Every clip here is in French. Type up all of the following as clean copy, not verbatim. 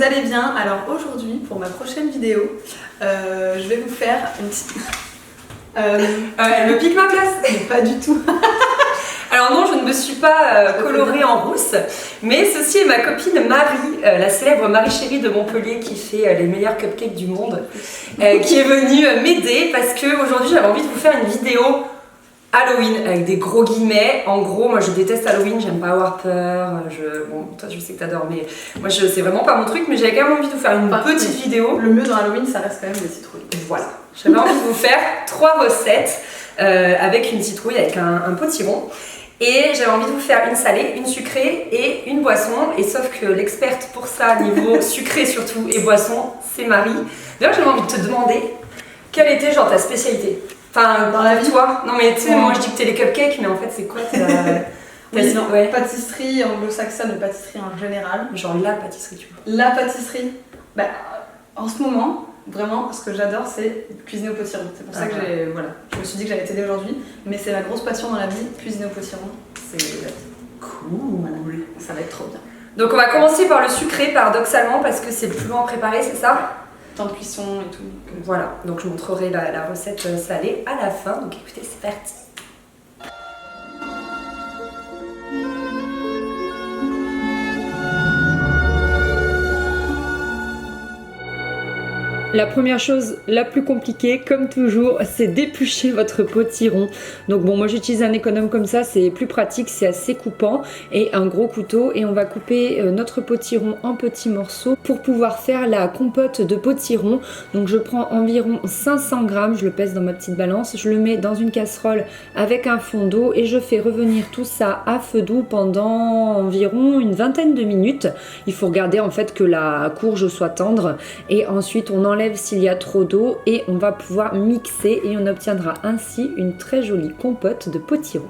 allez bien. Alors aujourd'hui, pour ma prochaine vidéo, je vais vous faire une petite... Elle me pique ma place. Mais pas du tout. Alors non, je ne me suis pas colorée en rousse, mais ceci est ma copine Marie, la célèbre Marie Chérie de Montpellier qui fait les meilleurs cupcakes du monde, qui est venue m'aider parce qu'aujourd'hui j'avais envie de vous faire une vidéo Halloween avec des gros guillemets. En gros, moi je déteste Halloween, j'aime pas avoir peur. Bon, toi je sais que t'adores, mais moi c'est vraiment pas mon truc. Mais j'avais quand même envie de vous faire une petite vidéo. Le mieux dans Halloween, ça reste quand même des citrouilles. Voilà, j'avais envie de vous faire 3 recettes avec une citrouille, avec un potiron. Et j'avais envie de vous faire une salée, une sucrée et une boisson. Et sauf que l'experte pour ça, niveau sucré surtout et boisson, c'est Marie. D'ailleurs, j'avais envie de te demander quelle était genre ta spécialité. Enfin, dans la vie, toi. Non mais tu sais, moi je dis que t'es les cupcakes, mais en fait c'est quoi ouais. Pâtisserie anglo-saxonne ou pâtisserie en général. Genre la pâtisserie, tu vois. La pâtisserie, bah, en ce moment, vraiment, ce que j'adore, c'est cuisiner au potiron. C'est pour ça que je me suis dit que j'allais t'aider aujourd'hui. Mais c'est la grosse passion dans la vie, cuisiner au potiron. C'est cool. Voilà. Ça va être trop bien. Donc on va commencer par le sucré, paradoxalement, parce que c'est plus long à préparer, c'est ça? Temps de cuisson et tout. Voilà, donc je montrerai la recette salée à la fin. Donc écoutez, c'est parti. La première chose la plus compliquée, comme toujours, c'est d'éplucher votre potiron. Donc bon, moi j'utilise un économe comme ça, c'est plus pratique, c'est assez coupant, et un gros couteau, et on va couper notre potiron en petits morceaux pour pouvoir faire la compote de potiron. Donc je prends environ 500 grammes, je le pèse dans ma petite balance, je le mets dans une casserole avec un fond d'eau et je fais revenir tout ça à feu doux pendant environ une vingtaine de minutes. Il faut regarder en fait que la courge soit tendre, et ensuite on enlève s'il y a trop d'eau et on va pouvoir mixer et on obtiendra ainsi une très jolie compote de potiron.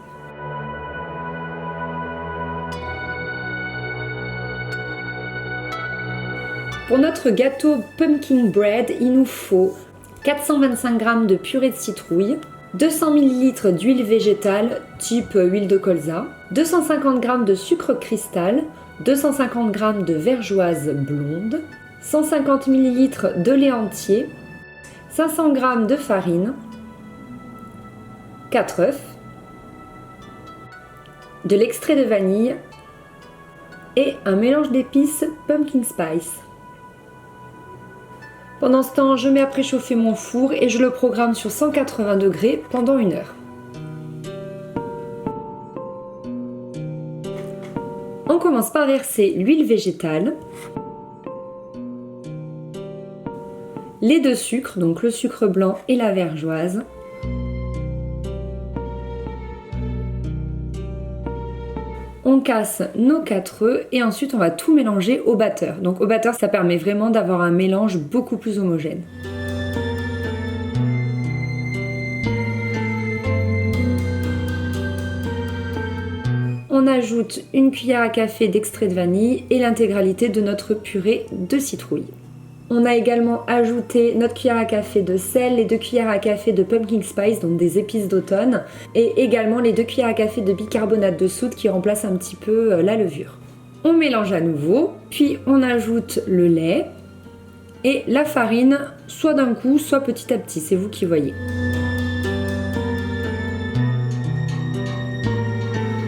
Pour notre gâteau pumpkin bread, il nous faut 425 g de purée de citrouille, 200 ml d'huile végétale type huile de colza, 250 g de sucre cristal, 250 g de vergeoise blonde, 150 ml de lait entier, 500 g de farine, 4 œufs, de l'extrait de vanille et un mélange d'épices pumpkin spice. Pendant ce temps, je mets à préchauffer mon four et je le programme sur 180 degrés pendant 1 heure. On commence par verser l'huile végétale, les 2 sucres, donc le sucre blanc et la vergeoise. On casse nos 4 œufs et ensuite on va tout mélanger au batteur. Donc au batteur, ça permet vraiment d'avoir un mélange beaucoup plus homogène. On ajoute une cuillère à café d'extrait de vanille et l'intégralité de notre purée de citrouille. On a également ajouté notre cuillère à café de sel, les 2 cuillères à café de pumpkin spice, donc des épices d'automne, et également les 2 cuillères à café de bicarbonate de soude qui remplace un petit peu la levure. On mélange à nouveau, puis on ajoute le lait et la farine, soit d'un coup, soit petit à petit, c'est vous qui voyez.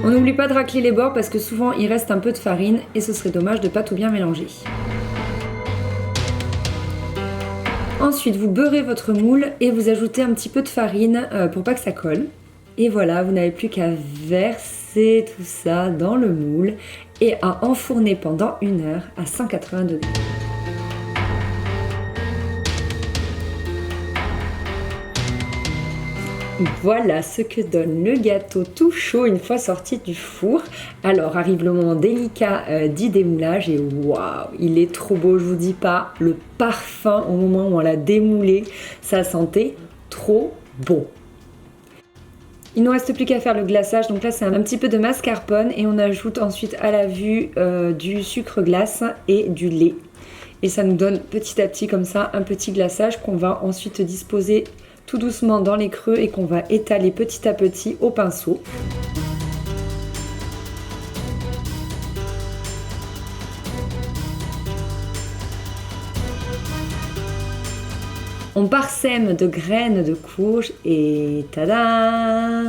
On n'oublie pas de racler les bords parce que souvent il reste un peu de farine et ce serait dommage de ne pas tout bien mélanger. Ensuite, vous beurrez votre moule et vous ajoutez un petit peu de farine pour pas que ça colle. Et voilà, vous n'avez plus qu'à verser tout ça dans le moule et à enfourner pendant 1 heure à 180 degrés. Voilà ce que donne le gâteau tout chaud une fois sorti du four. Alors arrive le moment délicat du démoulage et waouh, il est trop beau, je vous dis pas, le parfum au moment où on l'a démoulé, ça sentait trop bon. Il ne nous reste plus qu'à faire le glaçage, donc là c'est un petit peu de mascarpone et on ajoute ensuite à la vue du sucre glace et du lait. Et ça nous donne petit à petit comme ça un petit glaçage qu'on va ensuite disposer tout doucement dans les creux et qu'on va étaler petit à petit au pinceau. On parsème de graines de courge et tada!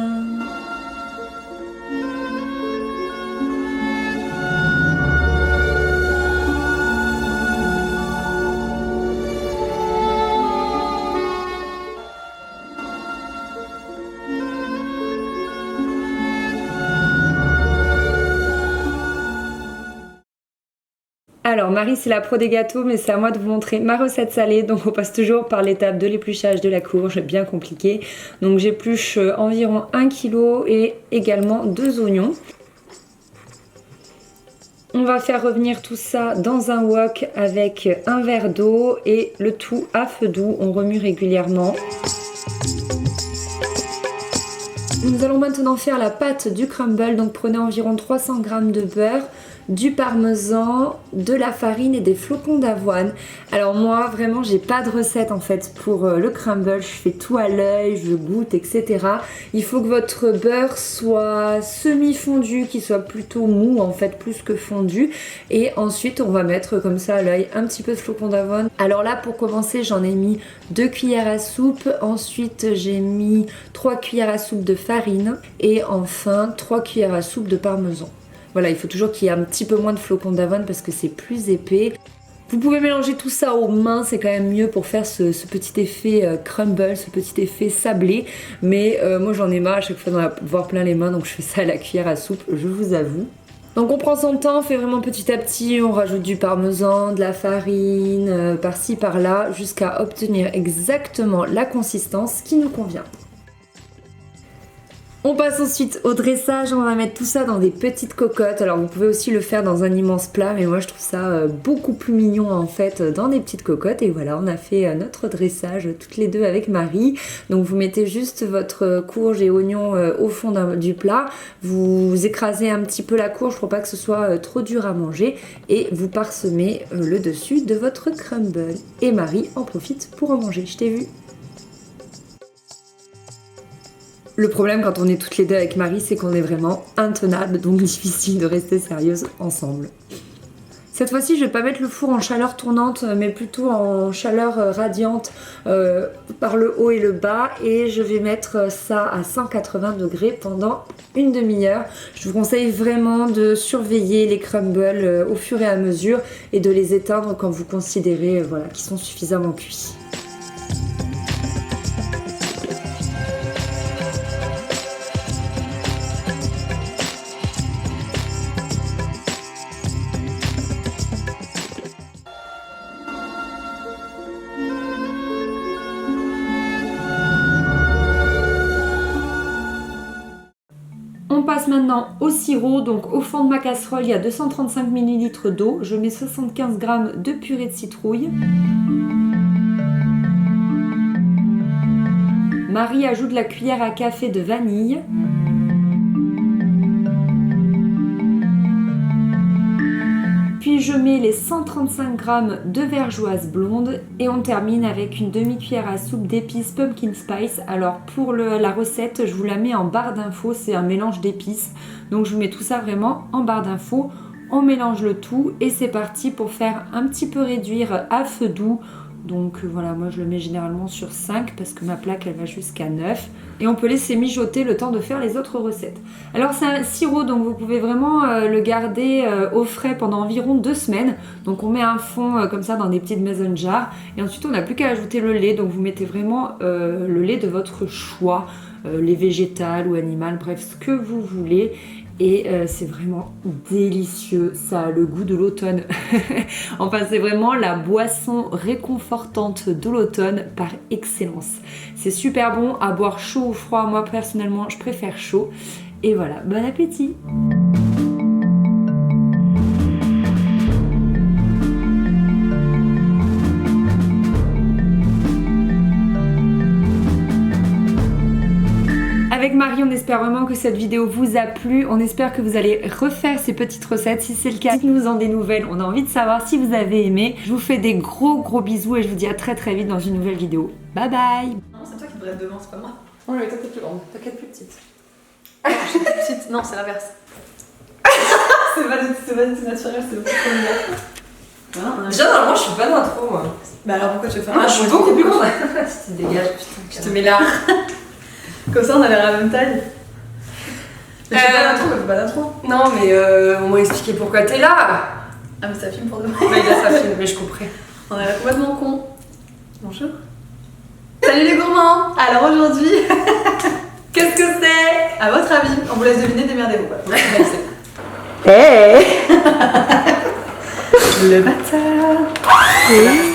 Alors Marie c'est la pro des gâteaux mais c'est à moi de vous montrer ma recette salée, donc on passe toujours par l'étape de l'épluchage de la courge, bien compliqué. Donc j'épluche environ 1 kg et également 2 oignons. On va faire revenir tout ça dans un wok avec un verre d'eau et le tout à feu doux, on remue régulièrement. Nous allons maintenant faire la pâte du crumble, donc prenez environ 300 g de beurre, du parmesan, de la farine et des flocons d'avoine. Alors moi vraiment j'ai pas de recette en fait pour le crumble, je fais tout à l'œil, je goûte etc. Il faut que votre beurre soit semi fondu, qu'il soit plutôt mou en fait plus que fondu, et ensuite on va mettre comme ça à l'œil un petit peu de flocons d'avoine. Alors là pour commencer j'en ai mis 2 cuillères à soupe, ensuite j'ai mis 3 cuillères à soupe de farine et enfin 3 cuillères à soupe de parmesan. Voilà, il faut toujours qu'il y ait un petit peu moins de flocons d'avoine parce que c'est plus épais. Vous pouvez mélanger tout ça aux mains, c'est quand même mieux pour faire ce petit effet crumble, ce petit effet sablé. Mais moi j'en ai marre à chaque fois d'en avoir plein les mains, donc je fais ça à la cuillère à soupe, je vous avoue. Donc on prend son temps, on fait vraiment petit à petit, on rajoute du parmesan, de la farine, par-ci par-là, jusqu'à obtenir exactement la consistance qui nous convient. On passe ensuite au dressage, on va mettre tout ça dans des petites cocottes. Alors vous pouvez aussi le faire dans un immense plat, mais moi je trouve ça beaucoup plus mignon en fait dans des petites cocottes. Et voilà, on a fait notre dressage toutes les deux avec Marie. Donc vous mettez juste votre courge et oignon au fond du plat, vous écrasez un petit peu la courge pour pas que ce soit trop dur à manger et vous parsemez le dessus de votre crumble. Et Marie en profite pour en manger, je t'ai vu. Le problème quand on est toutes les deux avec Marie, c'est qu'on est vraiment intenables, donc difficile de rester sérieuse ensemble. Cette fois-ci, je vais pas mettre le four en chaleur tournante, mais plutôt en chaleur radiante par le haut et le bas. Et je vais mettre ça à 180 degrés pendant une demi-heure. Je vous conseille vraiment de surveiller les crumbles au fur et à mesure et de les éteindre quand vous considérez voilà, qu'ils sont suffisamment cuits. On passe maintenant au sirop, donc au fond de ma casserole il y a 235 ml d'eau, je mets 75 g de purée de citrouille. Marie ajoute la cuillère à café de vanille. Puis je mets les 135 g de vergeoise blonde et on termine avec une demi-cuillère à soupe d'épices pumpkin spice. Alors pour la recette, je vous la mets en barre d'infos, c'est un mélange d'épices. Donc je vous mets tout ça vraiment en barre d'infos. On mélange le tout et c'est parti pour faire un petit peu réduire à feu doux. Donc voilà, moi je le mets généralement sur 5 parce que ma plaque elle va jusqu'à 9. Et on peut laisser mijoter le temps de faire les autres recettes. Alors c'est un sirop, donc vous pouvez vraiment le garder au frais pendant environ 2 semaines. Donc on met un fond comme ça dans des petites mason jars. Et ensuite on n'a plus qu'à ajouter le lait. Donc vous mettez vraiment le lait de votre choix. Lait végétal ou animal, bref ce que vous voulez. Et c'est vraiment délicieux, ça a le goût de l'automne. Enfin c'est vraiment la boisson réconfortante de l'automne par excellence. C'est super bon à boire chaud ou froid, moi personnellement je préfère chaud. Et voilà, bon appétit! Avec Marie, on espère vraiment que cette vidéo vous a plu. On espère que vous allez refaire ces petites recettes. Si c'est le cas, dites-nous en des nouvelles. On a envie de savoir si vous avez aimé. Je vous fais des gros bisous et je vous dis à très vite dans une nouvelle vidéo. Bye bye! Non, c'est toi qui devrais être devant, c'est pas moi. Oh mais toi t'es plus grande, t'inquiète plus petite. Je suis petite, non, c'est l'inverse. C'est pas du tout naturel, c'est le plus comme voilà, on a Déjà, normalement, je suis pas d'intro, moi. Bah alors pourquoi tu veux faire Ah, un je suis pour beaucoup plus expliquer grande. Tu te dégages, putain. Je te mets là. Comme ça on a l'air à la même taille. Mais je fais pas d'intro, mais je fais pas d'intro. Non, mais on m'a expliqué pourquoi t'es là. Ah mais ça filme pour demain. Mais là, ça filme, mais je comprends. On a l'air complètement con. Bonjour. Salut les gourmands. Alors aujourd'hui, Qu'est-ce que c'est? à votre avis, on vous laisse deviner, démerdez-vous. Voilà. Hey Le bâtard.